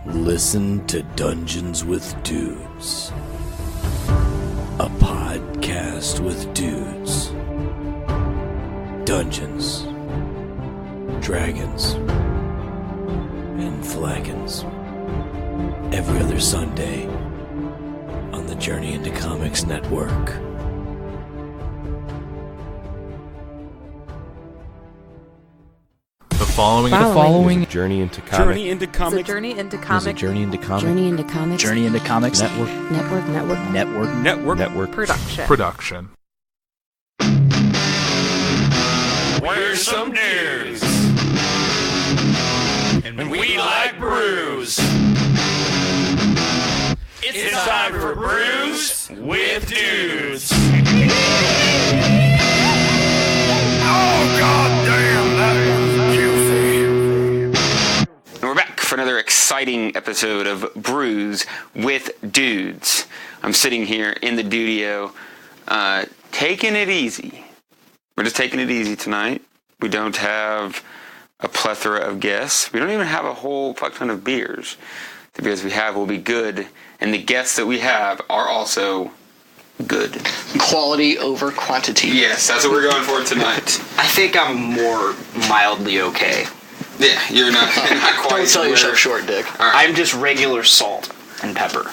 Listen to Dungeons with Dudes, a podcast with dudes, Dungeons, Dragons, and Flagons. Every other Sunday on the Journey into Comics Network. The following Journey into Comics. Journey into Comics. Journey into Comics. Journey into Comics. Journey into Comics. Journey into Comics Network Production. We're some dudes, and we like brews. It's time for Brews with Dudes. Oh, goddamn, that was juicy. And we're back for another exciting episode of Brews with Dudes. I'm sitting here in the studio, taking it easy. We're just taking it easy tonight. We don't have a plethora of guests. We don't even have a whole fuck ton of beers. The beers we have will be good, and the guests that we have are also good. Quality over quantity. Yes, that's what we're going for tonight. I think I'm more mildly okay. Yeah, you're not quite. Don't sell yourself short, Dick. All right. I'm just regular salt and pepper.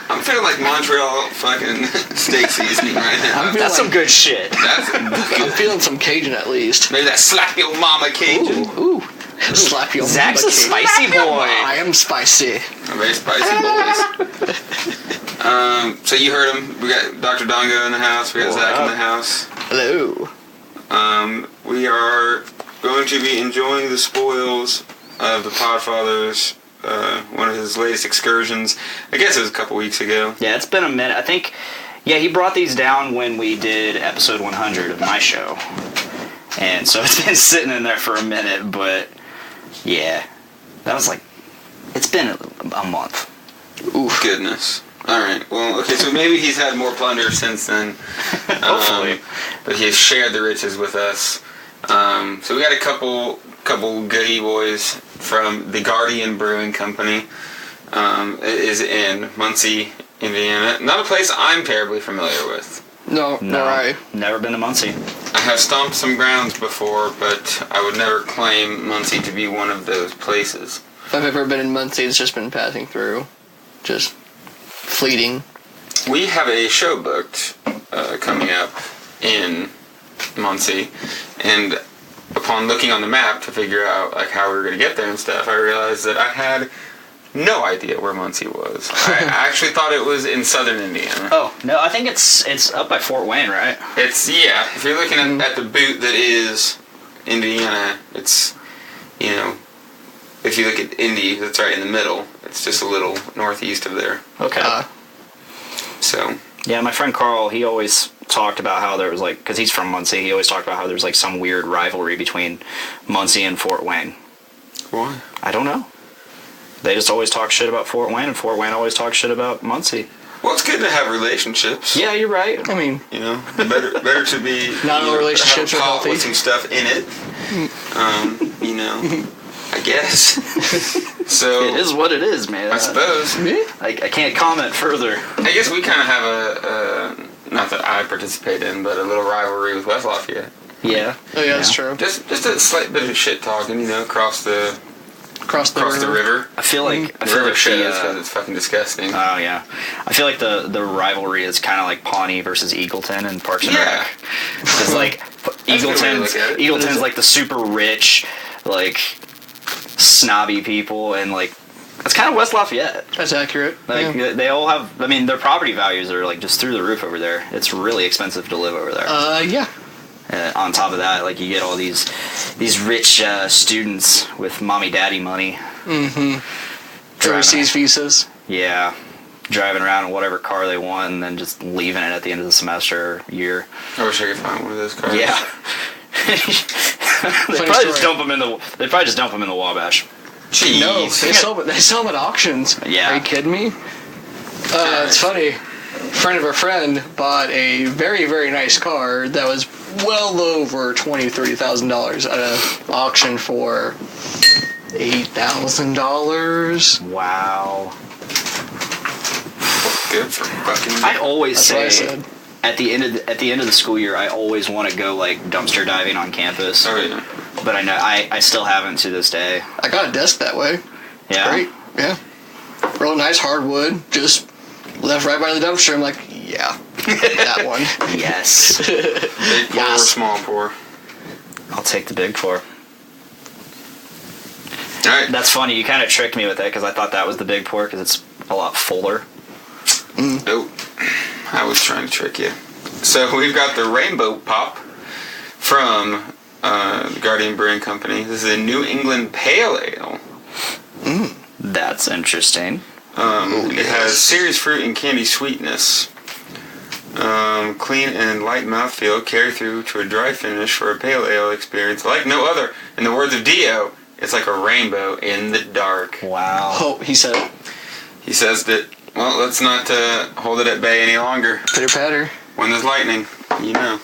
I'm feeling like Montreal fucking steak seasoning right now. That's some good shit. I'm feeling some Cajun at least. Maybe that slap your mama Cajun. Ooh. Slap your Zach's mama a spicy boy. I am spicy. I'm very spicy boys. So you heard him. We got Dr. Dongo in the house. We got Zach in the house. Hello. We are going to be enjoying the spoils of the Podfather's, one of his latest excursions. I guess it was a couple weeks ago. Yeah, it's been a minute. I think, he brought these down when we did episode 100 of my show. And so it's been sitting in there for a minute, but yeah, that was like, it's been a month. Ooh, goodness. Alright, well, okay, so maybe he's had more plunder since then. Hopefully. But he has shared the riches with us. So we got a couple goodie boys from the Guardian Brewing Company. It is in Muncie, Indiana. Not a place I'm terribly familiar with. No, never been to Muncie. I have stomped some grounds before, but I would never claim Muncie to be one of those places. If I've ever been in Muncie, it's just been passing through. Just fleeting. We have a show booked coming up in Muncie, and upon looking on the map to figure out like how we were going to get there and stuff, I realized that I had no idea where Muncie was. I actually thought it was in southern Indiana. Oh, no, I think it's up by Fort Wayne, right? It's, yeah, if you're looking at the boot that is Indiana, it's, if you look at Indy, that's right in the middle. It's just a little northeast of there. Okay. So. Yeah, my friend Carl, he always talked about how there was like, because he's from Muncie, he always talked about how there's like some weird rivalry between Muncie and Fort Wayne. Why? I don't know. They just always talk shit about Fort Wayne, and Fort Wayne always talks shit about Muncie. Well, it's good to have relationships. Yeah, you're right. I mean, better to be not all relationships are healthy. With some stuff in it. I guess. So it is what it is, man. I suppose. I can't comment further. I guess we kind of have a not that I participate in, but a little rivalry with West Lafayette. Yeah. Oh yeah, that's true. Just a slight bit of shit talking, across the river. I feel like shit is because it's fucking disgusting. Oh yeah, I feel like the rivalry is kind of like Pawnee versus Eagleton and Parks and Rec. Because like Eagleton's like the super rich, like snobby people, and like that's kind of West Lafayette. That's accurate. Like they all have. I mean, their property values are like just through the roof over there. It's really expensive to live over there. Yeah. On top of that, like you get all these rich students with mommy-daddy money. Mm-hmm. Overseas visas. Yeah. Driving around in whatever car they want and then just leaving it at the end of the semester or year. I wish I could find one of those cars. Yeah. They probably just dump them in the Wabash. Jeez. No, they sell them at auctions. Yeah. Are you kidding me? It's funny. A friend of a friend bought a very, very nice car that was well over $20,000, $30,000 at an auction for $8,000. Wow. Good for fucking. I always That's what I say said. at the end of the school year, I always want to go like dumpster diving on campus. Oh yeah. But I know I still haven't to this day. I got a desk that way. Yeah. Great. Yeah. Real nice hardwood. Just left right by the dumpster. I'm like, yeah, that one. Yes. Big pour or Yes. small pour? I'll take the big pour. All right. That's funny. You kind of tricked me with that because I thought that was the big pour because it's a lot fuller. Nope. I was trying to trick you. So we've got the Rainbow Pop from the Guardian Brewing Company. This is a New England Pale Ale. That's interesting. It has cereus fruit and candy sweetness. Clean and light mouthfeel, carry through to a dry finish for a pale ale experience like no other. In the words of Dio, it's like a rainbow in the dark. Wow. Oh, he said it. He says that, well, let's not hold it at bay any longer. Pitter patter. When there's lightning, you know.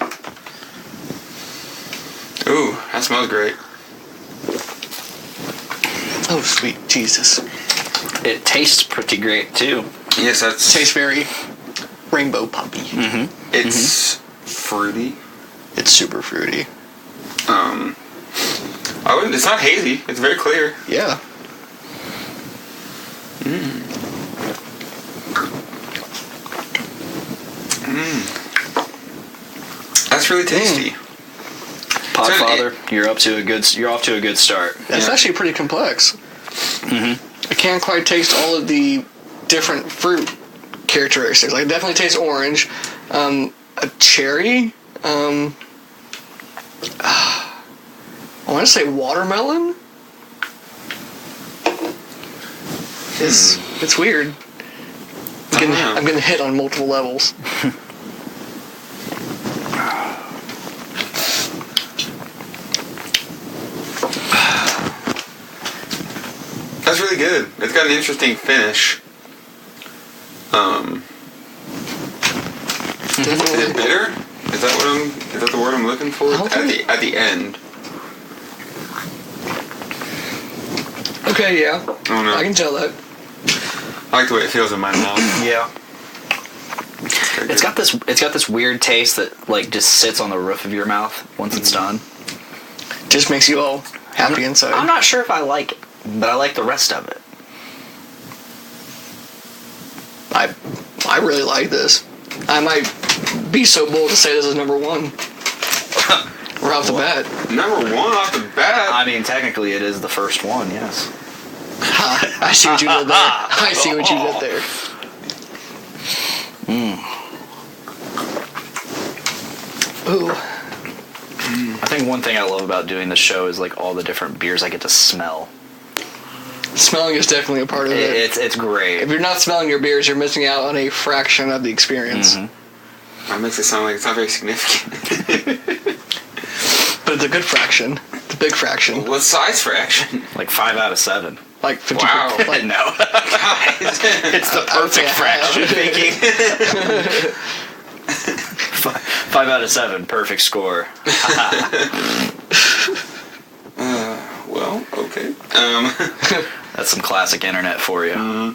Ooh, that smells great. Oh, sweet Jesus. It tastes pretty great too. Yes, that's... Tastes very rainbow puppy. It's fruity. It's super fruity. It's not hazy. It's very clear. Yeah. That's really tasty. Podfather, you're off to a good start. That's Yeah. actually pretty complex. I can't quite taste all of the different fruit characteristics. Like, definitely taste orange. A cherry. I want to say watermelon. It's weird. I'm getting hit on multiple levels. That's really good. It's got an interesting finish. Is it bitter? Is that the word I'm looking for? At the end. Okay, yeah. Oh no. I can tell that. I like the way it feels in my mouth. Yeah. Okay, It's good. got this weird taste that like just sits on the roof of your mouth once it's done. Just makes you all happy inside. I'm not sure if I like it, but I like the rest of it. I really like this. I might be so bold to say this is number one. Right off the bat. Number one off the bat. I mean, technically, it is the first one. Yes. I see what you did there. I see what you did there. Ooh. I think one thing I love about doing the show is like all the different beers I get to smell. Smelling is definitely a part of it. It's great. If you're not smelling your beers, you're missing out on a fraction of the experience. That makes it sound like it's not very significant. But it's a good fraction. It's a big fraction. What size fraction? Like 5 out of 7. Like 50. Wow. Like, No, Guys. it's the I would say perfect half. fraction. 5 out of 7, perfect score. Well, okay. That's some classic internet for you. I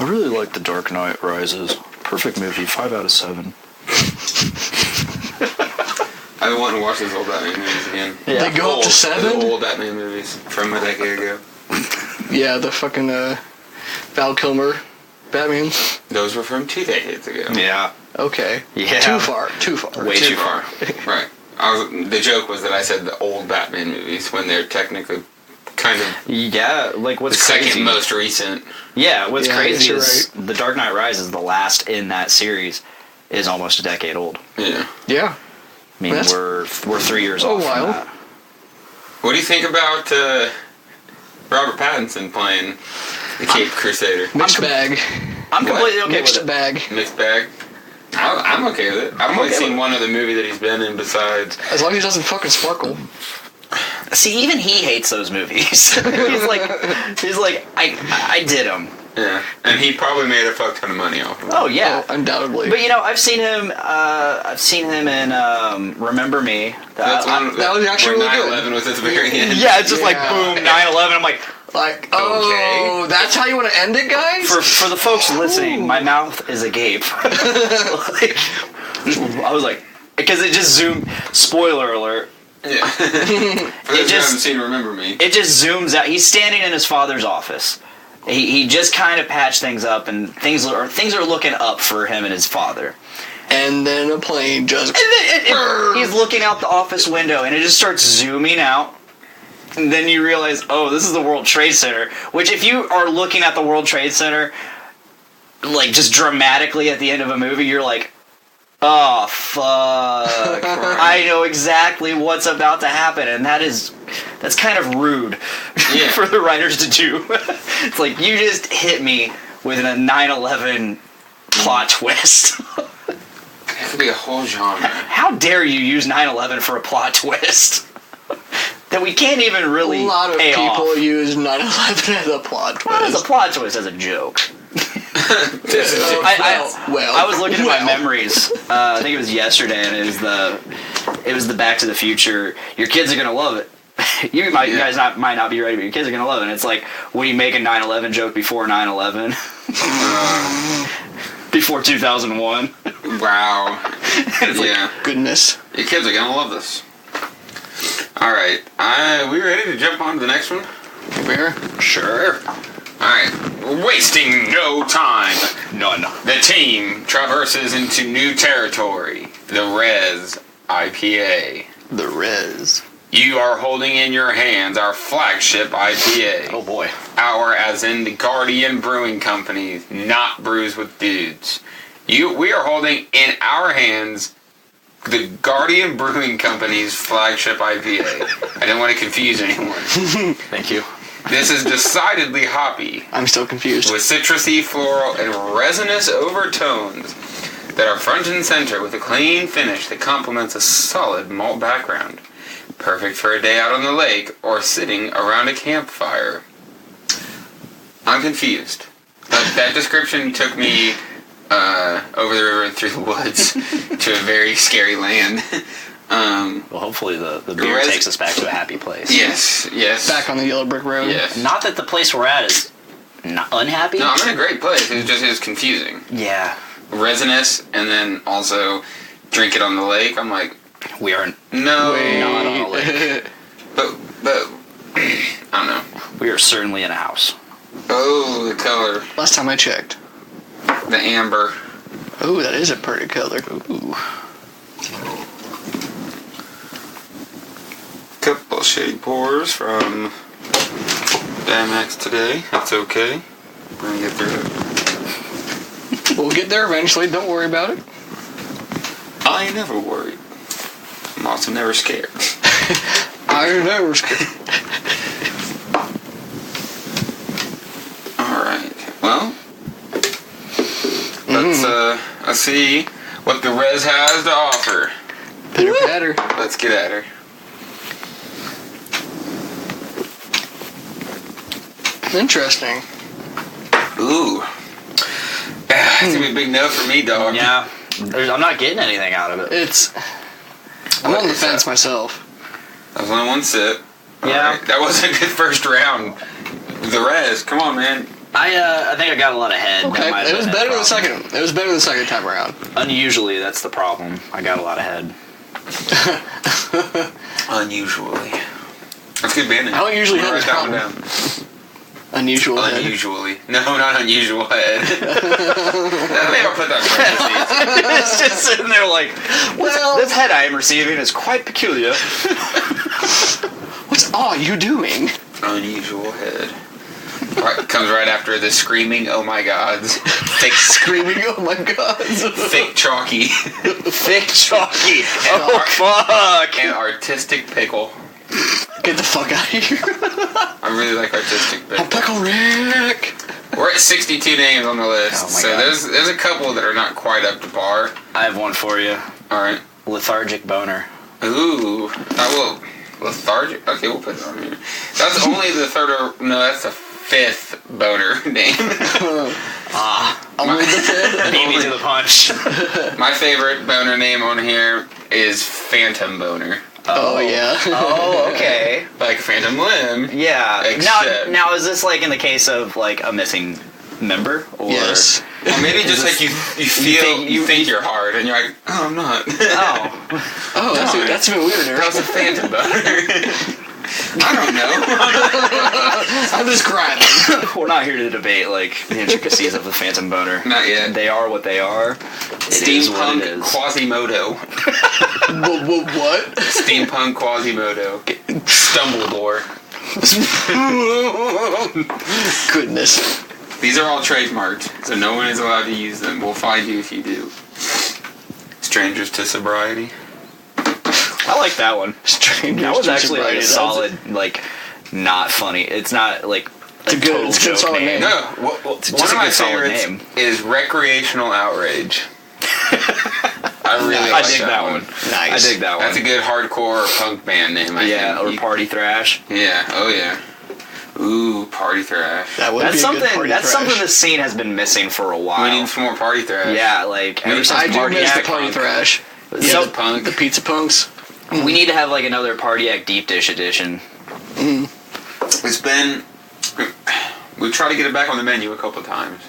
really like The Dark Knight Rises. Perfect movie, 5 out of 7. I've been wanting to watch those old Batman movies again. Yeah. They go up to 7? The old Batman movies from a decade ago. Yeah, the fucking Val Kilmer Batman. Those were from 2 decades ago. Yeah. Okay. Yeah. Too far. Way too far. Right. The joke was that I said the old Batman movies when they're technically kind of Yeah, like the what's second crazy? most recent. Yeah, what's Yeah, I guess crazy you're is The Dark Knight Rises, the last in that series, is almost a decade old. Yeah. Yeah. I mean, That's we're 3 years a off from while. that. What do you think about Robert Pattinson playing the Caped Crusader? Mixed bag. I'm completely okay Mixed with it. bag. Mixed bag? I'm okay with it. I've only seen one other movie that he's been in besides. As long as he doesn't fucking sparkle. See, even he hates those movies. he's like, I did them. Yeah, and he probably made a fuck ton of money off of it. Oh yeah, undoubtedly. But I've seen him. I've seen him in Remember Me. That was actually really good. 9/11 was at the very end. Yeah, it's just like boom, 9/11. I'm like, oh, that's how you want to end it, guys? For the folks listening, my mouth is agape. Like, I was like, because it just zoomed. Spoiler alert. Yeah. For those who haven't seen Remember Me. It just zooms out. He's standing in his father's office. He just kind of patched things up, and things are looking up for him and his father. And then a plane just... he's looking out the office window, and it just starts zooming out. And then you realize, oh, this is the World Trade Center. Which, if you are looking at the World Trade Center, like, just dramatically at the end of a movie, you're like, oh, fuck. I know exactly what's about to happen, and that's kind of rude for the writers to do. It's like, you just hit me with a 9/11 plot twist. It could be a whole genre. How dare you use 9/11 for a plot twist? That we can't even really A lot of pay people off. use 9/11 as a plot twist. Well, as a plot twist, as a joke. I was looking at my memories. I think it was yesterday, and it was the Back to the Future. Your kids are gonna love it. You guys might not be ready, but your kids are gonna love it. And it's like when you make a 9/11 joke before 9/11, before 2001. Wow. And it's like, goodness. Your kids are gonna love this. All right, we ready to jump on to the next one? Where? Sure. Alright, wasting no time. None. The team traverses into new territory. The Res IPA. The Res. You are holding in your hands our flagship IPA. Oh boy. Our as in the Guardian Brewing Company, not Brews With Dudes. We are holding in our hands the Guardian Brewing Company's flagship IPA. I didn't want to confuse anyone. Thank you. This is decidedly hoppy. I'm still confused. With citrusy, floral, and resinous overtones that are front and center with a clean finish that complements a solid malt background. Perfect for a day out on the lake or sitting around a campfire. I'm confused. That description took me over the river and through the woods to a very scary land. Well, hopefully the beer takes us back to a happy place. Yes. Back on the yellow brick road. Yes. Not that the place we're at is unhappy. No, I'm in a great place. It was confusing. Yeah. Resinous, and then also drink it on the lake. I'm like, we are not on a lake. but I don't know. We are certainly in a house. Oh, the color. Last time I checked. The amber. Oh, that is a pretty color. Ooh. Couple shady pours from Damex today. That's okay. We're gonna get through it. We'll get there eventually. Don't worry about it. I ain't never worried. I'm also never scared. I ain't never scared. Alright. Well, let's see what the Res has to offer. Pitter patter. Let's get at her. Interesting. Ooh. It's gonna be a big no for me, dog. Yeah. I'm not getting anything out of it. I'm What on the is fence that? myself. That was only one sip. Yeah. Alright, that was a good first round. The Res, come on, man. I think I got a lot of head. Okay, That might it have was been better the the problem. second. It was better the second time around. Unusually, that's the problem. I got a lot of head. Unusually. That's good band name. I don't usually I'm gonna have write that one this down. Unusual head. Unusually. No, not unusual head. Maybe I'll put that in parentheses. It's just sitting there like, Well- this head I am receiving is quite peculiar. What's all you doing? Unusual head. Right, comes right after the screaming, oh my gods. Thick, Screaming, oh my god. thick chalky. Thick chalky. And Oh, fuck. And artistic pickle. Get the fuck out of here. I really like artistic Oh, pickle. Pickle Rick. We're at 62 names on the list, Oh my so God. there's a couple that are not quite up to par. I have one for you. Alright. Lethargic boner. Ooh. Lethargic. Okay, we'll put it on here. That's only the third, no, that's the fifth boner name. Only the fifth? Beat me to the punch. My favorite boner name on here is Phantom Boner. Oh, yeah. Oh, okay. Like Phantom Limb. Yeah. Except- Now, is this like in the case of like a missing member? Or Yes. Or maybe just like you think you're hard and you're like, oh, I'm not. Oh. Oh, that's even weirder. That was a Phantom Boner. I don't know. I'm just crying. We're not here to debate like the intricacies of the phantom boner. Not yet. They are what they are. It is what it Steampunk is. Quasimodo. What? Steampunk Quasimodo. Stumbledore. Goodness. These are all trademarked, so no one is allowed to use them. We'll find you if you do. Strangers to Sobriety. I like that one. Strangers That was to actually like a sobriety. solid, like, not funny. It's not like a good- total it's a good joke solid name. No, It's one just of a my good solid favorites name. is Recreational Outrage. I really I like dig that one. Nice. I dig that one. That's a good hardcore punk band name, I yeah, think. or party thrash. Yeah, oh yeah. Ooh, Party Thrash. That would That's be a good something. party That's thrash. something this scene has been missing for a while. We need some more Party Thrash. Yeah, like ever since I do Party miss the Act, party thrash. Yeah, So- the punk. The pizza punks. we need to have like another Party Act deep dish edition. It's been... We've tried to get it back on the menu a couple of times.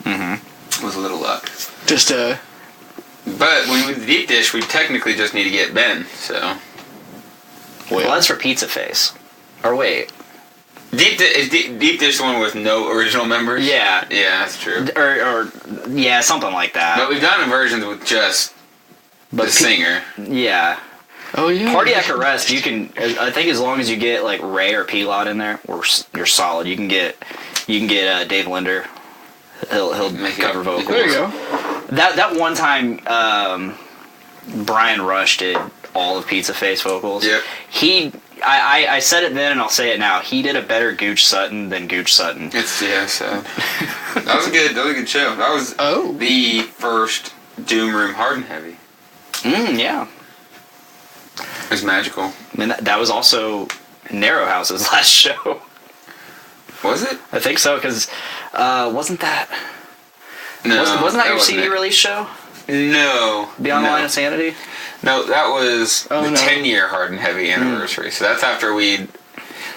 Mm-hmm. With a little luck. Just But when we deep dish, we technically just need to get Ben, so... Well, that's for Pizza Face. Or wait, Is deep dish the one with no original members? yeah, Yeah, that's true. or yeah, something like that. But we've done versions with just the singer. Yeah. oh yeah. Party Act Arrest, you can. I think as long as you get like Ray or Pilot in there, you're solid. You can get Dave Linder. He'll Make it cover up. vocals. There you go. That one time, Brian Rush did all of Pizza Face vocals. Yep. I said it then and I'll say it now. He did a better Gooch Sutton than Gooch Sutton. It's sad. That was a good show. That was the first Doom Room Hard and Heavy. Yeah. It was magical. I mean, that was also Narrow House's last show. Was it? I think so, because wasn't that No. wasn't that your wasn't CD it. release show? No. Beyond the no. Line of Sanity? No, that was the 10-year Hard and Heavy anniversary. So that's after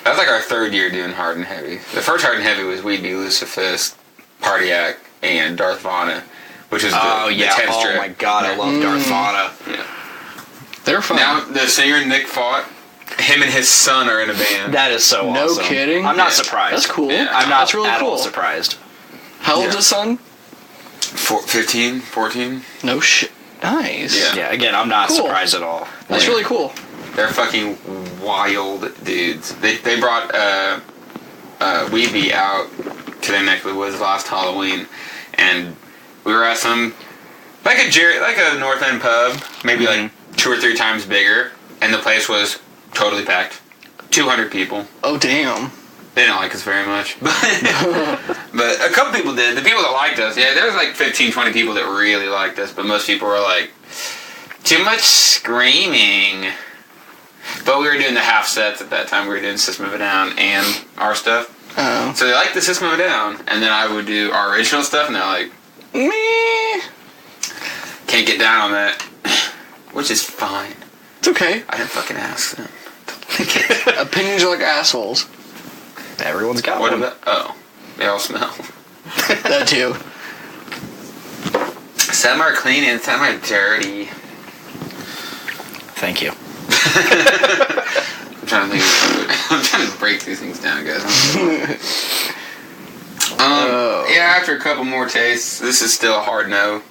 that's like our third year doing Hard and Heavy. The first Hard and Heavy was We'd Be Lucifist, Party Act, and Darth Vana, which is the 10th strip. Oh my god, I love Darth Vana. Yeah. They're fun. Now, the singer Nick Fott, him and his son are in a band. That is so No awesome. kidding? I'm not Yeah. surprised. That's cool. Yeah. I'm not That's really at all cool. surprised. How old Yeah. is his son? 15, 14. No shit. Nice. Yeah. Yeah, again, I'm not Cool. surprised at all. That's really cool. They're fucking wild dudes. They brought Weeby out to their neck of the woods last Halloween, and we were at some like a North End pub, maybe like 2 or 3 times bigger, and the place was totally packed. 200 people. Oh damn. They didn't like us very much, but a couple people did. The people that liked us, yeah, there was like 15, 20 people that really liked us, but most people were like, too much screaming. But we were doing the half sets at that time. We were doing System of a Down and our stuff. Oh. So they liked the System of a Down, and then I would do our original stuff, and they're like, Meh. can't get down on that, which is fine. It's okay. I didn't fucking ask them. Opinions are like assholes. Everyone's got What one. about? Oh, they all smell. That too. Some are clean and some are dirty. Thank you. I'm trying to think. I'm trying to break these things down, guys. Yeah, after a couple more tastes, this is still a hard no.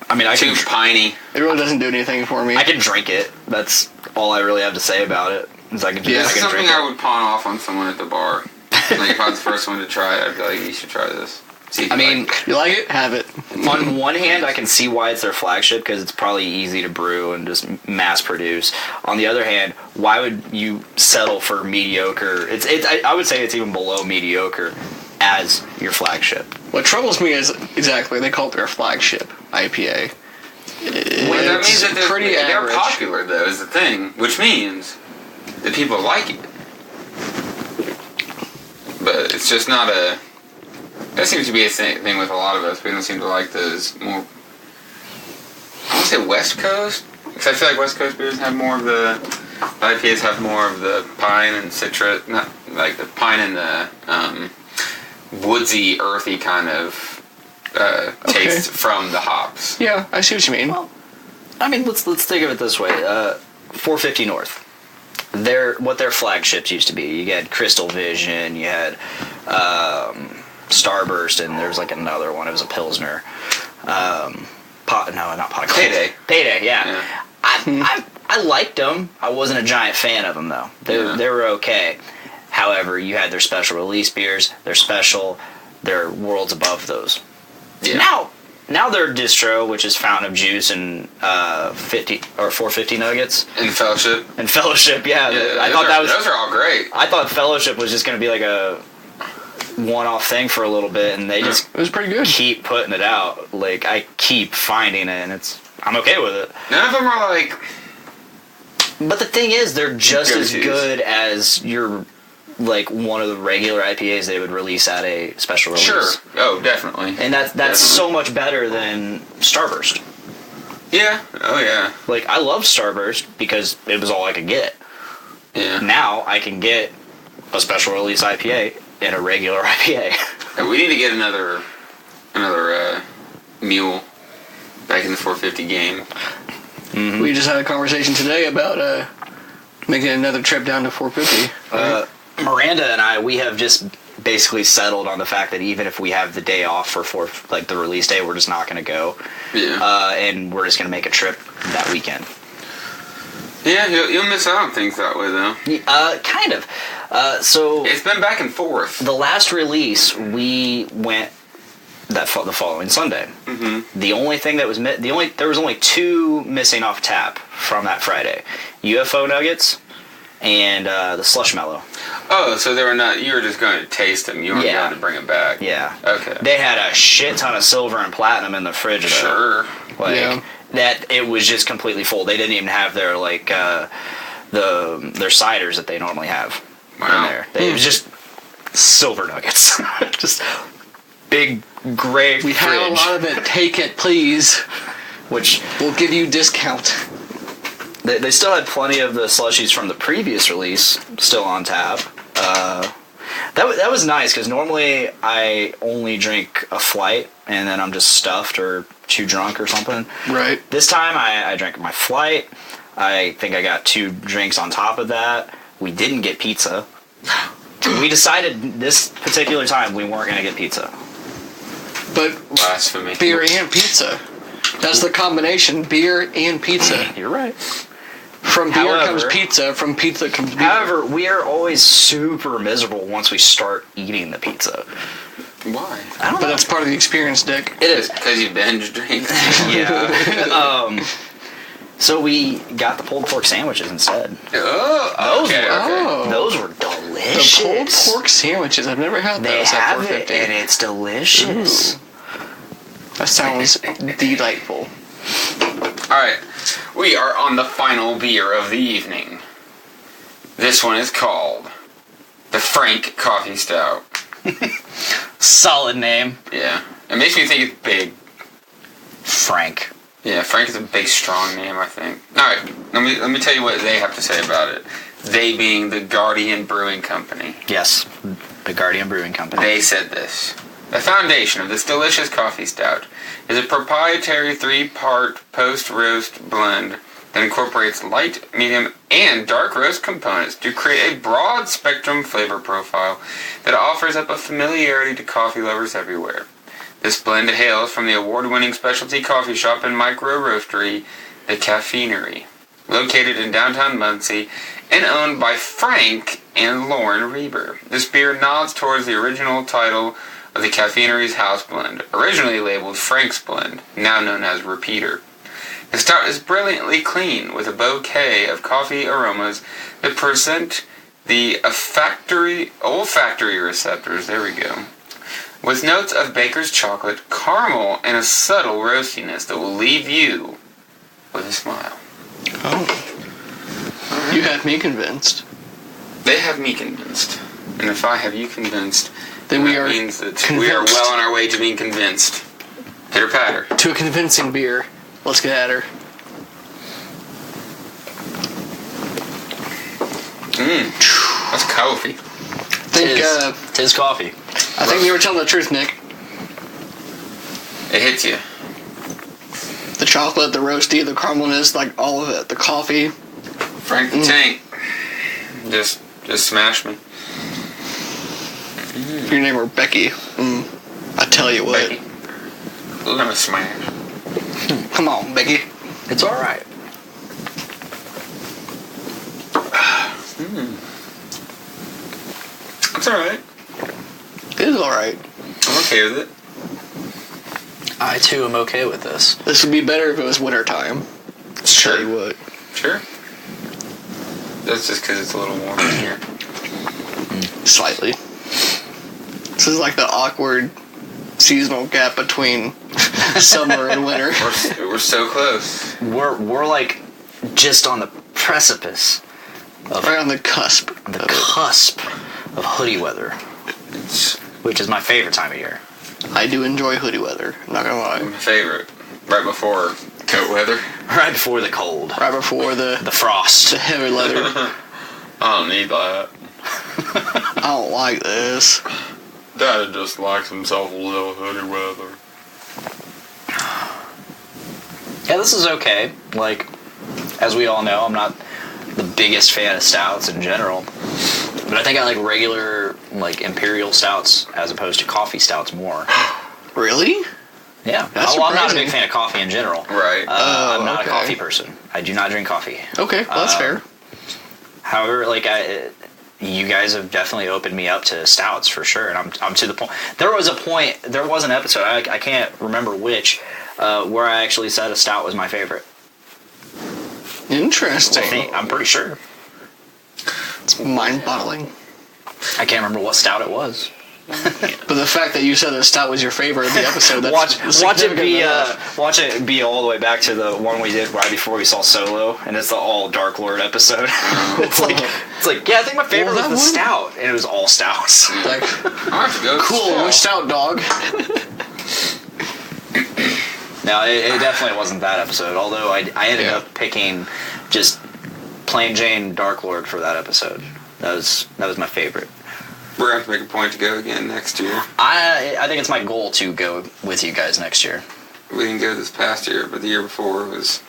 I mean, Too piney. It really doesn't do anything for me. I can drink it. That's all I really have to say about it. Is I can Yeah, I This is can something drink I it. would pawn off on someone at the bar. Like if I was the first one to try it, I'd be like, "You should try this." See if I you mean, like it. You like it? Have it. on one hand, I can see why it's their flagship because it's probably easy to brew and just mass produce. On the other hand, why would you settle for mediocre? I would say it's even below mediocre as your flagship. What troubles me is exactly they call it their flagship IPA. Well, that means that they're pretty average. popular, though, is the thing, which means that people like it. but it's just not a... That seems to be a thing with a lot of us. We don't seem to like those more... I want to say West Coast? Because I feel like West Coast beers have more of the IPAs have more of the pine and citrus, not like the pine and the woodsy, earthy kind of taste from the hops. Yeah, I see what you mean. Well, I mean, let's think of it this way. 450 North. What their flagships used to be. You had Crystal Vision, you had Starburst, and there was like another one. It was a Pilsner. Not Pot. Payday, yeah. I liked them. I wasn't a giant fan of them, though. They were okay. However, you had their special release beers. They're worlds above those. Yeah. Now their distro, which is Fountain of Juice and 50 or 450 Nuggets. And Fellowship, yeah. Those are all great. I thought Fellowship was just going to be like a one-off thing for a little bit, and it was pretty good. Keep putting it out. Like, I keep finding it, and I'm okay with it. None of them are like... But the thing is, they're just as good as your... like one of the regular IPAs they would release at a special release. Sure. Oh, definitely. And that's so much better than Starburst. Yeah. Oh, yeah. Like, I loved Starburst because it was all I could get. Yeah. Now I can get a special release IPA and a regular IPA. We need to get another mule back in the 450 game. Mm-hmm. We just had a conversation today about making another trip down to 450. Miranda and we have just basically settled on the fact that even if we have the day off for the release day, we're just not going to go. Yeah. And we're just going to make a trip that weekend. Yeah, you'll miss out on things that way, though. Kind of. So it's been back and forth. The last release, we went the following Sunday. Mm-hmm. The only thing that was there was only 2 missing off tap from that Friday: UFO Nuggets and the Slush Mellow. Oh, so they were not... You were just going to taste them. You weren't going to bring them back. Yeah. Okay. They had a shit ton of silver and platinum in the fridge. Sure. That it was just completely full. They didn't even have their their ciders that they normally have in there. It was just silver nuggets. Just big gray We fridge. have a lot of it. Take it, please. Which we'll give you discount. They still had plenty of the slushies from the previous release still on tap. That was nice, because normally I only drink a flight, and then I'm just stuffed or too drunk or something. Right. This time I drank my flight. I think I got 2 drinks on top of that. We didn't get pizza. We decided this particular time we weren't going to get pizza. But blasphemy. Beer and pizza. That's the combination, beer and pizza. You're right. From beer comes pizza, from pizza comes beer. However, we are always super miserable once we start eating the pizza. Why? I don't know. But that's part of the experience, Dick. It is. Because you binge drink. Yeah. So we got the pulled pork sandwiches instead. Those were delicious. The pulled pork sandwiches. I've never had those at 450. And it's delicious. Ooh. That sounds delightful. Alright, we are on the final beer of the evening. This one is called the Frank Coffee Stout. Solid name. Yeah. It makes me think it's big. Frank. Yeah, Frank is a big, strong name, I think. Alright, let me tell you what they have to say about it. They being the Guardian Brewing Company. Yes, the Guardian Brewing Company. They said this. The foundation of this delicious coffee stout is a proprietary 3-part post-roast blend that incorporates light, medium, and dark roast components to create a broad spectrum flavor profile that offers up a familiarity to coffee lovers everywhere. This blend hails from the award-winning specialty coffee shop and micro roastery, the Caffeinery, located in downtown Muncie and owned by Frank and Lauren Reber. This beer nods towards the original title of the Caffeinery's house blend, originally labeled Frank's Blend, now known as Repeater. The stout is brilliantly clean, with a bouquet of coffee aromas that present the olfactory receptors, there we go, with notes of baker's chocolate, caramel, and a subtle roastiness that will leave you with a smile. Oh. You had me convinced. They have me convinced. And if I have you convinced, then we that are means that convinced. we are well on our way to being convinced. Pitter patter. To a convincing beer. Let's get at her. That's coffee. Tis coffee. I think you were telling the truth, Nick. It hits you. The chocolate, the roasty, the caramelness, like all of it. The coffee. Frank the Tank. Just smash me. If your name were Becky, I tell you what. Becky. Let me smash. Come on, Becky. It's all right. It's alright. It is alright. I'm okay with it. I too am okay with this. This would be better if it was winter time. Sure. Tell you what. Sure. That's just because it's a little warmer in here. Slightly. This is like the awkward seasonal gap between summer and winter. We're so close. We're like just on the precipice. Right on the cusp. The cusp of hoodie weather, which is my favorite time of year. I do enjoy hoodie weather, I'm not gonna lie. My favorite. Right before coat weather. Right before the cold. Right before the frost. heavy leather. I don't need that. I don't like this. Daddy just likes himself a little hoodie weather. Yeah, this is okay. Like, as we all know, I'm not the biggest fan of stouts in general. But I think I like regular, like, imperial stouts as opposed to coffee stouts more. Really? Yeah. That's I'm not a surprising. big fan of coffee in general. Right. I'm not okay. a coffee person. I do not drink coffee. Okay, well, that's fair. However, like, you guys have definitely opened me up to stouts for sure, and I'm to the point. There was an episode, I can't remember which, where I actually said a stout was my favorite. Interesting. I'm pretty sure. It's mind-boggling. I can't remember what stout it was. But the fact that you said the stout was your favorite of the episode, that's watch significant it be all the way back to the one we did right before we saw Solo, and it's the all Dark Lord episode. it's like yeah, I think my favorite was the stout, and it was all stouts. Like, I have to go. cool, stout dog. No, it definitely wasn't that episode. Although I ended up picking just plain Jane Dark Lord for that episode. That was my favorite. We're going to have to make a point to go again next year. I think it's my goal to go with you guys next year. We didn't go this past year, but the year before was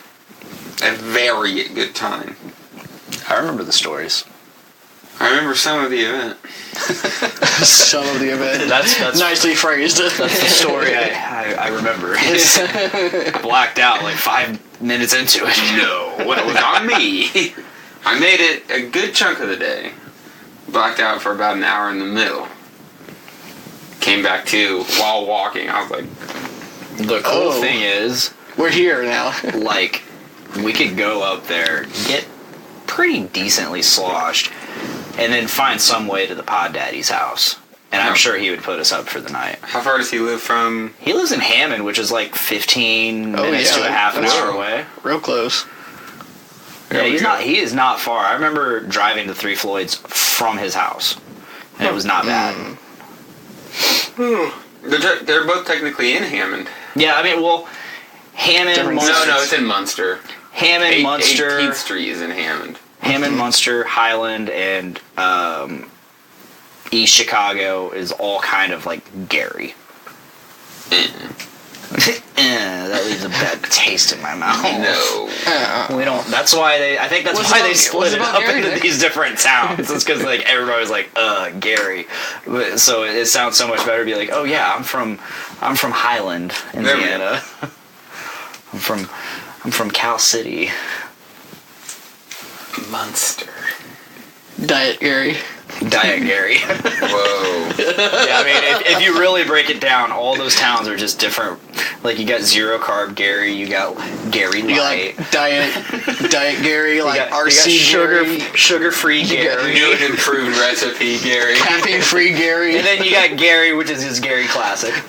a very good time. I remember the stories. I remember some of the event. Some of the event. That's nicely phrased. That's the story I remember. I blacked out like 5 minutes into it. No, it was on me. I made it a good chunk of the day. Blacked out for about an hour in the middle. Came back to while walking. I was like, the cool thing is, we're here now. like, we could go up there, get pretty decently sloshed, and then find some way to the Pod Daddy's house. And I'm sure he would put us up for the night. how far does he live from? He lives in Hammond, which is like 15 minutes to a half an hour away. Real close. Yeah, he is not far. I remember driving to Three Floyds from his house, and it was not bad. They're both technically in Hammond. Yeah, I mean, well, Hammond, Munster. No, it's in Munster. Hammond, Munster. 18th Street is in Hammond. Hammond, Munster, Highland, and East Chicago is all kind of like Gary. That leaves a bad taste in my mouth. No. We don't. That's why I think that's why they split it up Gary, into Nick? these different towns. It's because like everybody was like, Gary. So it sounds so much better to be like, oh yeah, I'm from Highland, Indiana. I'm from Cal City. Munster. Diet Gary. Diet Gary. Whoa. Yeah, I mean, if you really break it down, all those towns are just different. Like, you got zero carb Gary, you got Gary You Light. like Diet Gary, like you got RC Gary. sugar-free Gary. New and improved recipe, Gary. Caffeine-free Gary. And then you got Gary, which is his Gary Classic. The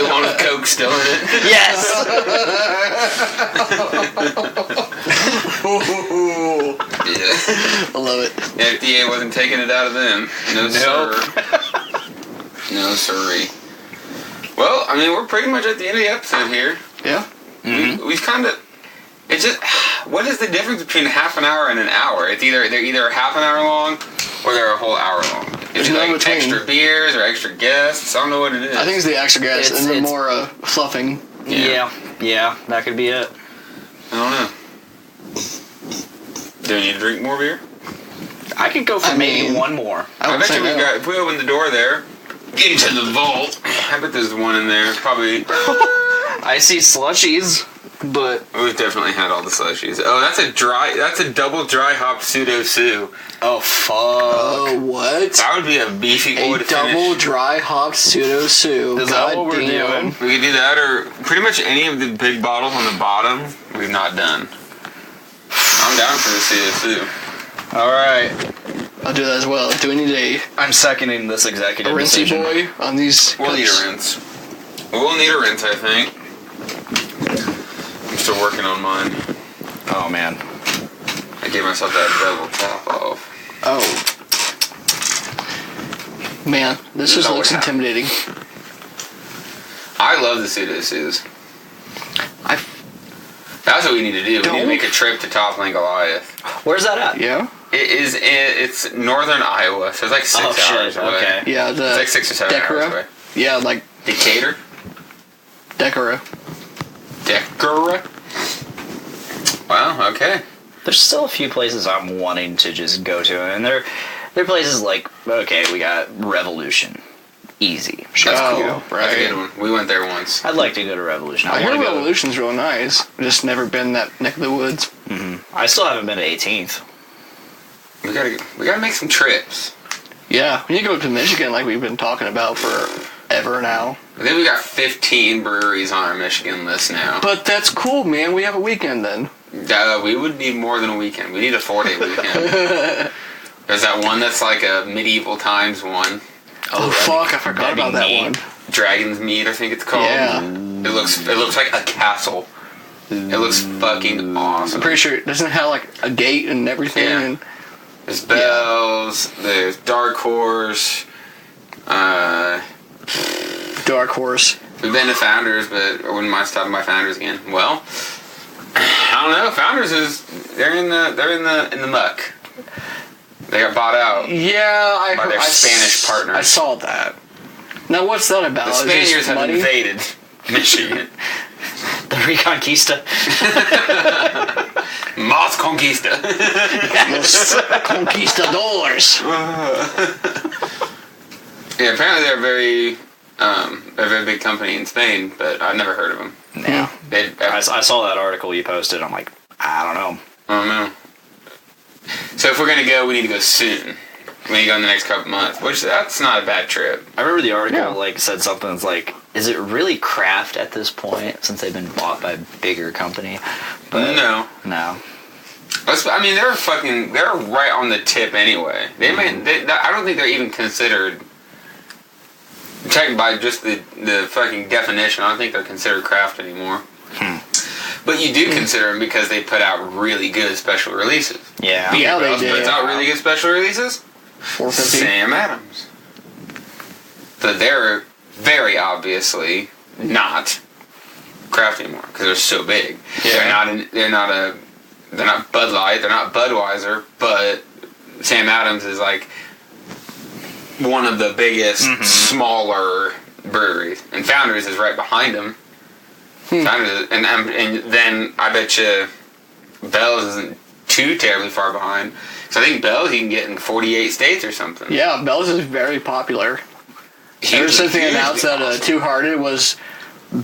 one with Coke still in it. Yes! I love it. The FDA wasn't taking it out of them. No, sir. No, sirree. Well, I mean, we're pretty much at the end of the episode here. Yeah. We've kind of... It's just... What is the difference between half an hour and an hour? They're either half an hour long or they're a whole hour long. Is it like extra beers or extra guests? I don't know what it is. I think it's the extra guests and the more fluffing. Yeah, that could be it. I don't know. Do we need to drink more beer? I could go for maybe one more. I bet you if we open the door there, into the vault, I bet there's one in there. Probably. I see slushies, but we've definitely had all the slushies. Oh, that's a double dry hop pseudo sue. Oh fuck! Oh what? That would be a beefy boy to finish. Double dry hop pseudo sue. Is that what we're doing? We could do that, or pretty much any of the big bottles on the bottom. We've not done. I'm down for the pseudo sue. All right, I'll do that as well. Do we need I'm seconding this executive rinsey decision. boy on these? We'll need a rinse. We'll need a rinse, I think. I'm still working on mine. Oh man, I gave myself that double top off. Oh. Man, this just looks intimidating. I love the pseudo-sues. That's what we need to do. We need to make a trip to Toppling Goliath. Where's that at? Yeah? It's northern Iowa, so it's like 6 hours away. Okay. Yeah, It's like 6 or 7 hours away. Yeah, like... Decatur? Decorah. Wow, okay. There's still a few places I'm wanting to just go to, and they're places like, okay, we got Revolution. Easy. That's cool. Right. That's a good one. We went there once. I'd like to go to Revolution. I hear Revolution's real nice. I've just never been that neck of the woods. I still haven't been to 18th. We gotta make some trips. Yeah, we need to go to Michigan like we've been talking about forever now. I think we got 15 breweries on our Michigan list now. But that's cool, man. We have a weekend then. We would need more than a weekend. We need a 4-day weekend. There's that one that's like a medieval times one. Oh fuck! I forgot about that one. Dragon's Meat, I think it's called. Yeah. It looks like a castle. It looks fucking awesome. I'm pretty sure it doesn't have like a gate and everything. Yeah. And there's bells. There's Dark Horse. Dark Horse. We've been to Founders, but I wouldn't mind stopping by Founders again. Well, I don't know. Founders they're in the muck. They got bought out. Yeah, by their Spanish partners. I saw that. Now, what's that about? The Spaniards have invaded Michigan. The Reconquista. Mas Conquista. Los conquistadores. Yeah, apparently they're a very big company in Spain, but I've never heard of them. Yeah. I saw that article you posted. I'm like, I don't know. I don't know. So if we're going to go, we need to go soon. We need to go in the next couple months, which that's not a bad trip. I remember the article said something that's like, is it really craft at this point since they've been bought by a bigger company? But no. I mean, they're right on the tip anyway. I don't think they're even considered, checked by just the fucking definition, I don't think they're considered craft anymore. But you do consider them because they put out really good special releases. Yeah. Yeah, they did. Puts out really good special releases? 450. Sam Adams. But they're very obviously not craft anymore because they're so big. Yeah. They're not Bud Light. They're not Budweiser. But Sam Adams is like one of the biggest smaller breweries, and Founders is right behind them. Founders, and then I bet you Bell's isn't too terribly far behind. So I think Bell's you can get in 48 states or something. Yeah, Bell's is very popular. Ever since they announced that Two Hearted was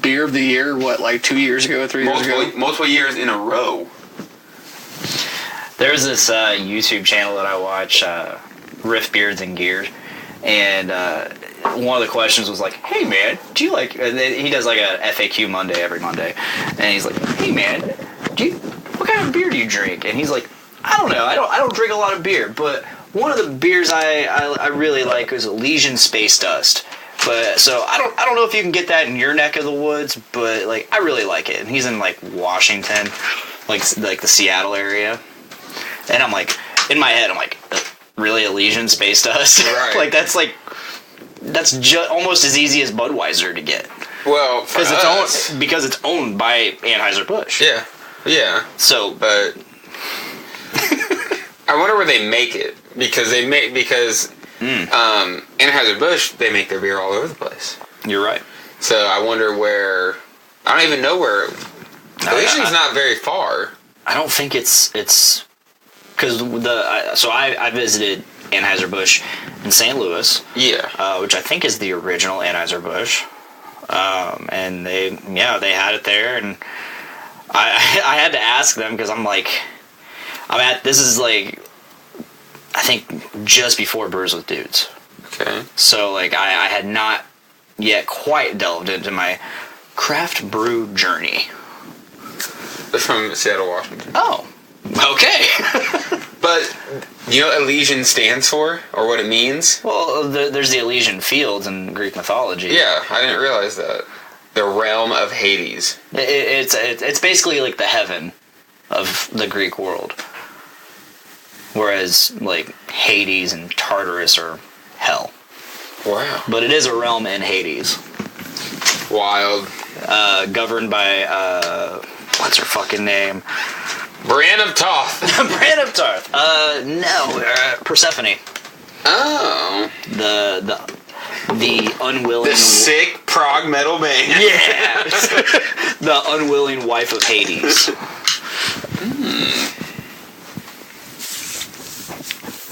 Beer of the Year, like 2 years ago, 3 years ago? Multiple years in a row. There's this YouTube channel that I watch, Riff Beards and Gears, and one of the questions was like, hey man, do you like, and he does like a FAQ Monday every Monday, and he's like, hey man, what kind of beer do you drink? And he's like, I don't know, I don't drink a lot of beer, but one of the beers I really like is Elysian Space Dust. But so I don't know if you can get that in your neck of the woods, but like I really like it. And he's in like Washington, like the Seattle area. And I'm like, in my head, I'm like, really, Elysian Space Dust? Right. Like, that's almost as easy as Budweiser to get. Well, because it's owned by Anheuser-Busch. Yeah. Yeah. So, but I wonder where they make it because Anheuser-Busch, they make their beer all over the place. You're right. So I wonder where. I don't even know where. Elysian's not very far. I don't think it's because I visited Anheuser-Busch in St. Louis. Yeah. Which I think is the original Anheuser-Busch. And they had it there, and I had to ask them because this is like, I think just before Brews with Dudes. Okay. So like I had not yet quite delved into my craft brew journey. They're from Seattle, Washington. Oh, okay. But you know what Elysian stands for, or what it means? Well, there's the Elysian Fields in Greek mythology. Yeah, I didn't realize that. The realm of Hades. It's basically like the heaven of the Greek world. Whereas, like, Hades and Tartarus are hell. Wow. But it is a realm in Hades. Wild. Governed by, what's her fucking name? Brienne of Tarth. Brienne of Tarth. No, Persephone. Oh. The unwilling... The sick prog metal band. Yeah! The unwilling wife of Hades.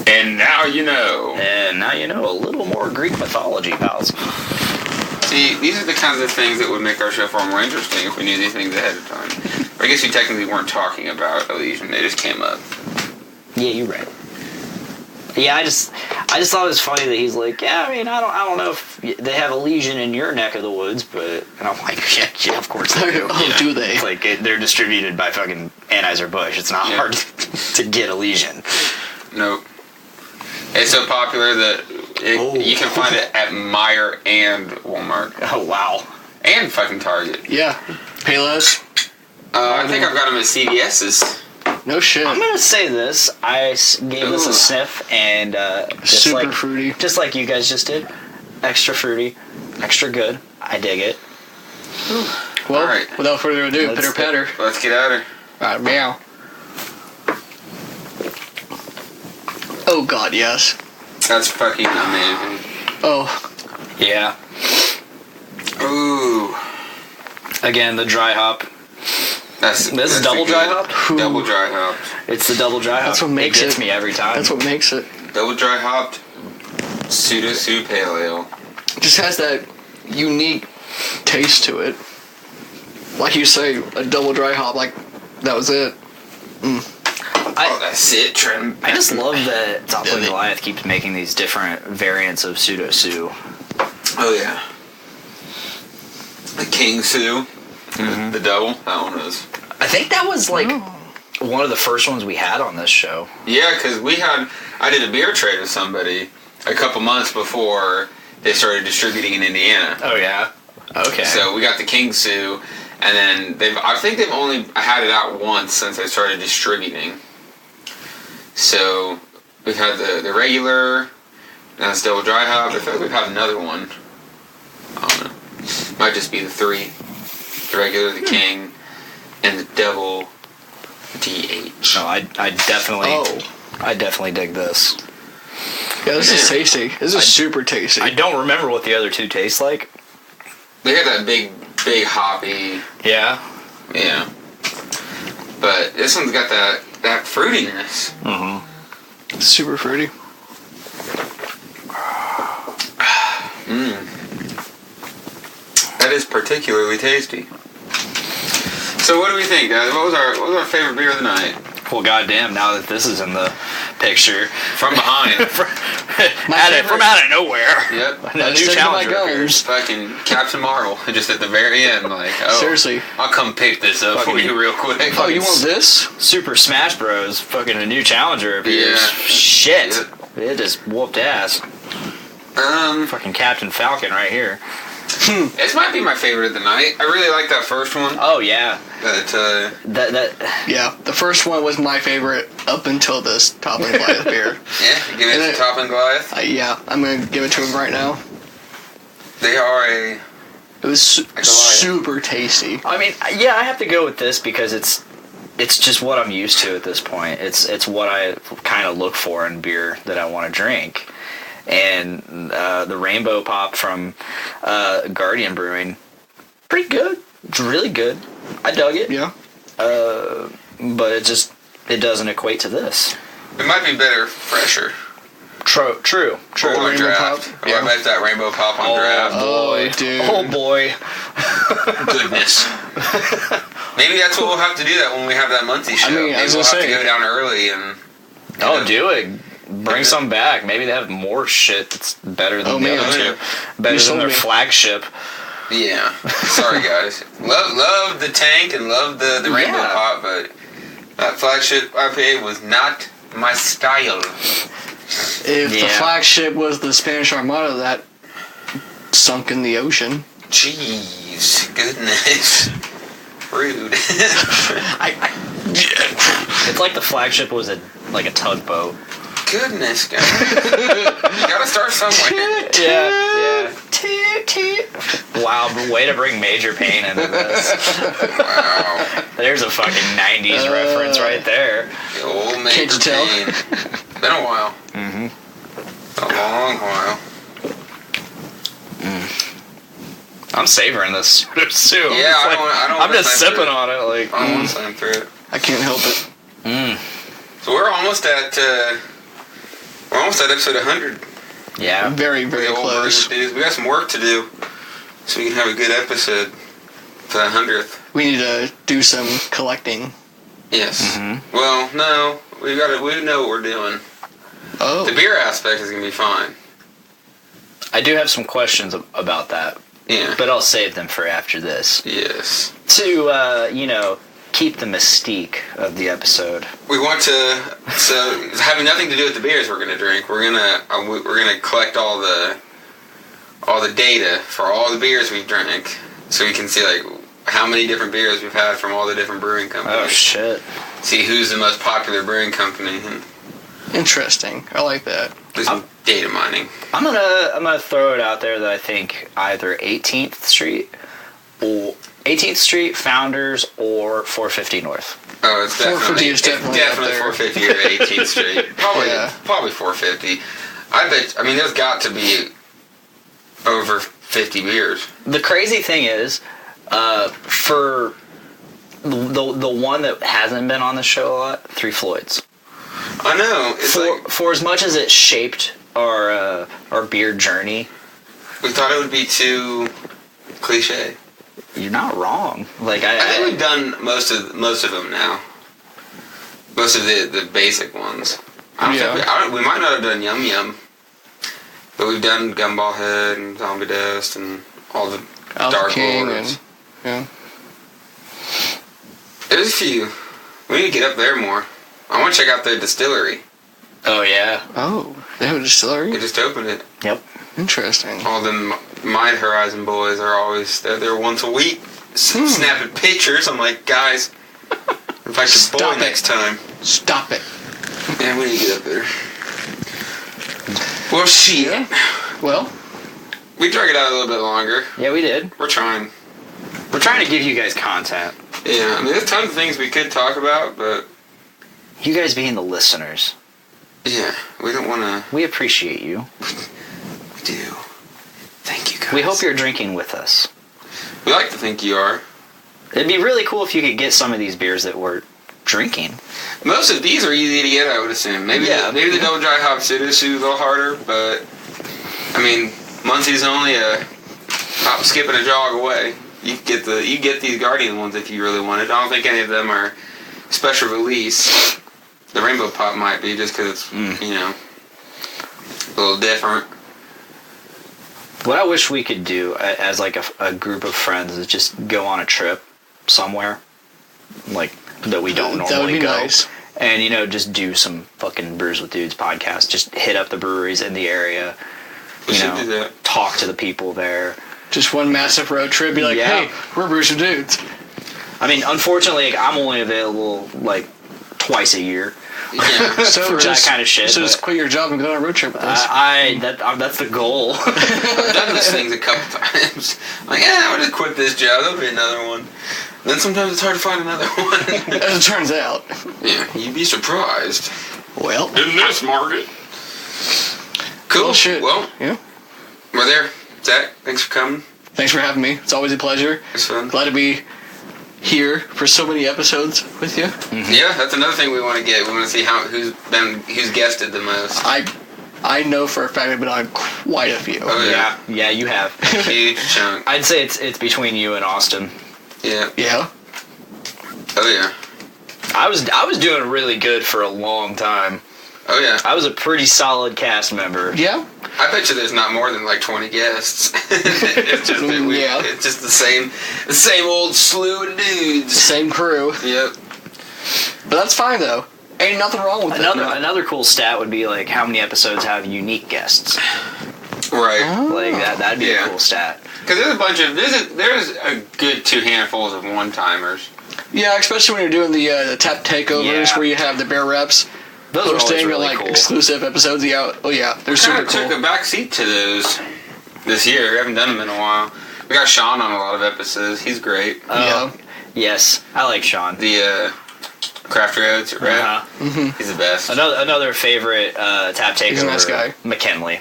And now you know. And now you know a little more Greek mythology, pals. See, these are the kinds of things that would make our show far more interesting if we knew these things ahead of time. I guess we technically weren't talking about Elysian; they just came up. Yeah, you're right. Yeah, I just thought it was funny that he's like, yeah, I mean, I don't know if they have Elysian in your neck of the woods, but and I'm like, yeah, of course they do. Oh, do they? It's like they're distributed by fucking Anheuser-Busch. It's not hard to get Elysian. Nope. It's so popular that you can find it at Meijer and Walmart. Oh, wow. And fucking Target. Yeah. Payless. I think I've got them at CVS's. No shit. I'm gonna say this. I gave this a sniff, and super fruity, just like you guys just did. Extra fruity, extra good. I dig it. Well, all right. Without further ado, pitter patter. Let's get at her. Alright, meow. Oh God, yes. That's fucking amazing. Oh. Yeah. Ooh. Again, the dry hop. This is double dry hop? Double dry hopped. It's the double dry hop. That's what makes it gets me every time. That's what makes it. Double dry hopped pseudo pale ale. It just has that unique taste to it. Like you say, a double dry hop, like that was it. That's it, Trim. I just love that Top of Goliath keeps making these different variants of pseudo sue. Oh yeah. The King Sue. Mm-hmm. The double. That one was. I think that was like one of the first ones we had on this show. Yeah, because I did a beer trade with somebody a couple months before they started distributing in Indiana. Oh yeah. Okay. So we got the King Sue, and then I think they've only had it out once since they started distributing. So we've had the regular, that's double dry hop. I feel like we've had another one. I don't know. Might just be the three. The regular, the King, and the Devil DH. No, I definitely dig this. Yeah, this is tasty. This is super tasty. I don't remember what the other two taste like. They got that big hoppy. Yeah. Yeah. But this one's got that fruitiness. Mm-hmm. Super fruity. That is particularly tasty. So what do we think, guys? What was our favorite beer of the night? Well, goddamn! Now that this is in the picture, from behind, from out of nowhere. Yep. A new challenger appears. Fucking Captain Marvel, just at the very end, like, oh, seriously, I'll come pick this up for you real quick. Oh, you want this? Super Smash Bros. Fucking a new challenger appears. Yeah. Shit, yep. It just whooped ass. Fucking Captain Falcon right here. This might be my favorite of the night. I really like that first one. Oh yeah. Yeah, the first one was my favorite up until this Toppling Goliath beer. Yeah, give it to Toppling Goliath. Yeah, I'm gonna give it to him right now. They are It was super tasty. I mean, yeah, I have to go with this because it's just what I'm used to at this point. It's what I kind of look for in beer that I want to drink. And the Rainbow Pop from Guardian Brewing, pretty good. It's really good. I dug it. Yeah. But it doesn't equate to this. It might be better, fresher. True. On draft. Pop? Yeah. I bet that Rainbow Pop on draft. Oh, dude. Oh boy. Goodness. Maybe that's what we'll have to do that when we have that Muncie show. Maybe we'll have to go down early and... do it. Bring some back. Maybe they have more shit that's better than the other two. Better than their flagship. Yeah. Sorry, guys. Love the tank and love the Rainbow Pop, but that flagship IPA was not my style. If the flagship was the Spanish Armada that sunk in the ocean. Jeez. Goodness. Rude. It's like the flagship was a tugboat. Goodness, guys. You gotta start somewhere. Yeah. Wow, way to bring Major Pain into this. Wow. There's a fucking 90s reference right there. The old Major Pain. Been a while. Mm-hmm. A long while. I'm savoring this soup. Yeah, I don't I'm just sipping on it. Like, I don't want to slam through it. I can't help it. So we're almost at episode 100. Yeah. Very, very close. We got some work to do so we can have a good episode for that 100th. We need to do some collecting. Yes. Mm-hmm. Well, no, we know what we're doing. Oh. The beer aspect is gonna be fine. I do have some questions about that. Yeah. But I'll save them for after this. Yes. To keep the mystique of the episode. We want to, so having nothing to do with the beers we're gonna drink, we're gonna collect all the data for all the beers we've drank, so we can see like how many different beers we've had from all the different brewing companies. Oh shit! See who's the most popular brewing company. And interesting. I like that. do some data mining. I'm gonna throw it out there that I think either 18th Street, Founders, or 450 North. Oh, it's definitely, 450 or 18th Street. Probably 450. I mean, there's got to be over 50 beers. The crazy thing is, for the one that hasn't been on the show a lot, Three Floyds. I know. For as much as it shaped our beer journey, we thought it would be too cliche. You're not wrong. Like I think we've done most of them now. Most of the basic ones. We might not have done Yum Yum, but we've done Gumball Head and Zombie Dust and all the Dark Lords. There's a few. We need to get up there more. I want to check out their distillery. Oh yeah. Oh, they have a distillery? They just opened it. Yep. Interesting. All them Mind Horizon boys are always there once a week, snapping pictures. I'm like, guys, invite your boy next time. Stop it. Yeah, we need to get up there. Well, shit. Yeah. Well, we drag it out a little bit longer. Yeah, we did. We're trying. We're trying to give you guys content. Yeah, I mean, there's tons of things we could talk about, but you guys being the listeners. Yeah, we don't want to. We appreciate you. We do. Thank you, guys. We hope you're drinking with us. We like to think you are. It'd be really cool if you could get some of these beers that we're drinking. Most of these are easy to get, I would assume. Maybe the double dry hop Citrus is a little harder, but I mean, Muncie's only a hop, skip, and a jog away. You get these Guardian ones if you really wanted. I don't think any of them are special release. The Rainbow Pop might be just because it's a little different. What I wish we could do as like a group of friends is just go on a trip somewhere, like that we don't normally that would be go, nice. And just do some fucking Brews with Dudes podcast. Just hit up the breweries in the area. We should do that. Talk to the people there. Just one massive road trip. Be like, Yeah. hey, we're Brews With Dudes. I mean, unfortunately, like, I'm only available like twice a year. Yeah. So For that kind of shit, So just but- quit your job and go on a road trip with us. That's the goal. I've done those things a couple times. Like, I'll just quit this job. There'll be another one. Then sometimes it's hard to find another one. As it turns out. Yeah, you'd be surprised. Well. In this market. Cool. Well, shit. Well, Yeah. we're there. Zach, thanks for coming. Thanks for having me. It's always a pleasure. It's fun. Glad to be here for so many episodes with you. Yeah, that's another thing we want to get. We want to see who's guested the most. I know for a fact I've been on quite a few. Oh yeah, Yeah, you have. huge chunk. I'd say it's between you and Austin. Yeah. Yeah. Oh yeah. I was doing really good for a long time. Oh yeah. I was a pretty solid cast member. Yeah. I bet you there's not more than like 20 guests. It's just Yeah. It's just the same old slew of dudes. Same crew. Yep. But that's fine though. Ain't nothing wrong with it. Another cool stat would be like how many episodes have unique guests. Right. Like that'd be Yeah. a cool stat. Because there's a bunch of there's a good 2 handfuls of one-timers. Yeah, especially when you're doing the tap takeovers Yeah. where you have the bear reps Those are always hosting really like cool. exclusive episodes. Yeah. Oh yeah, they're super Kind of took cool. a back seat to those this year. We haven't done them in a while. We got Sean on a lot of episodes. He's great. Yeah. Yes, I like Sean. The Craft Roads, right? Uh-huh. He's the best. Another favorite tap takeover. He's a nice guy. McKinley.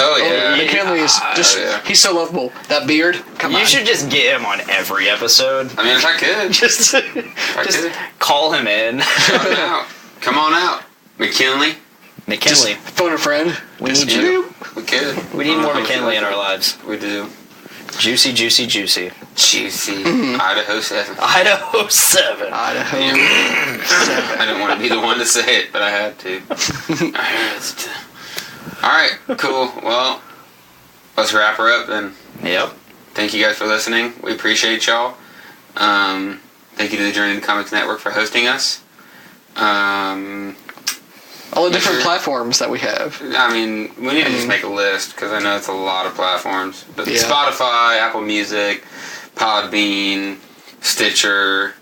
Oh yeah. McKinley is just, yeah. he's so lovable. That beard, come You on. should just get him on every episode. I mean, if I could, Just could. call him in. Come on out. Come on out, McKinley. McKinley. Phone a friend. Just Yeah, doop. we could. We need more I don't know if McKinley you in like our lives. it. We do. Juicy, juicy, juicy. Juicy. Mm-hmm. Idaho 7. Idaho 7. Idaho. I didn't want to be the one to say it, but I had to. Alright, cool. Well, let's wrap her up then. Yep. Thank you guys for listening. We appreciate y'all. Thank you to the Journey to Comics Network for hosting us. All the different Sure. platforms that we have. I mean, we need to just make a list because I know it's a lot of platforms. But Yeah. Spotify, Apple Music, Podbean, Stitcher.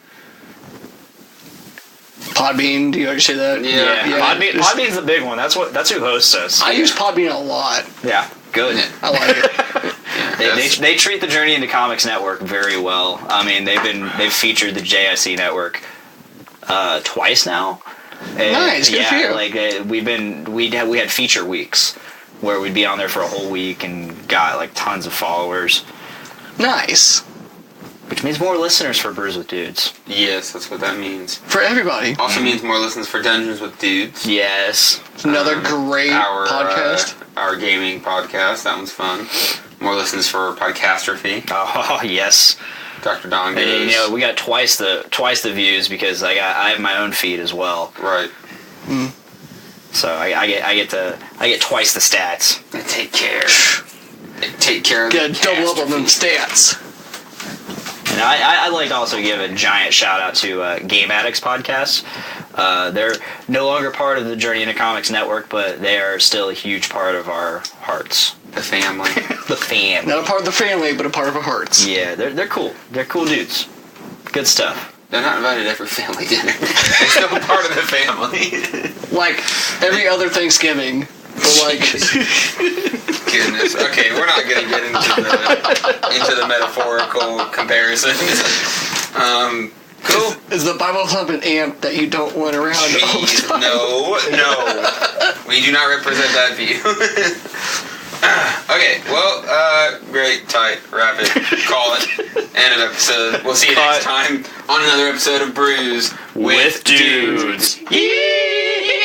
Podbean, do you already say that? Yeah. Podbean's the big one. That's who hosts us. I use Podbean a lot. Yeah. Good. Yeah. I like it. They treat the Journey into Comics Network very well. I mean, they've featured the JIC Network twice now. And Nice, good for you. Like we had feature weeks where we'd be on there for a whole week and got like tons of followers, Nice. which means more listeners for Brews with Dudes. Yes, that's what that means. For everybody. Also means more listens for Dungeons with Dudes. Yes. It's another great Our podcast. Our gaming podcast. That one's fun. More listens for Podcastrophe. Oh yes. Dr. Don And, goes. you know, we got twice the views because I have my own feed as well. Right. So I get twice the stats. They take care. They take care of Gotta the double up on them catastrophe. stats. And I'd like to also give a giant shout out to Game Addicts Podcast. They're no longer part of the Journey into Comics Network, but they are still a huge part of our hearts. The family. The fam. Not a part of the family, but a part of our hearts. Yeah, they're cool. They're cool dudes. Good stuff. They're not invited to every family dinner. They're still part of the family. Like every other Thanksgiving. But like Goodness. Okay, we're not gonna get into the metaphorical comparisons. Cool. is the Bible thumping amp that you don't want around all the Jeez, time. no. We do not represent that view. Okay, well, great, tight, rapid, call it, end of episode. We'll see you next time on another episode of Brews with Dudes. Yee!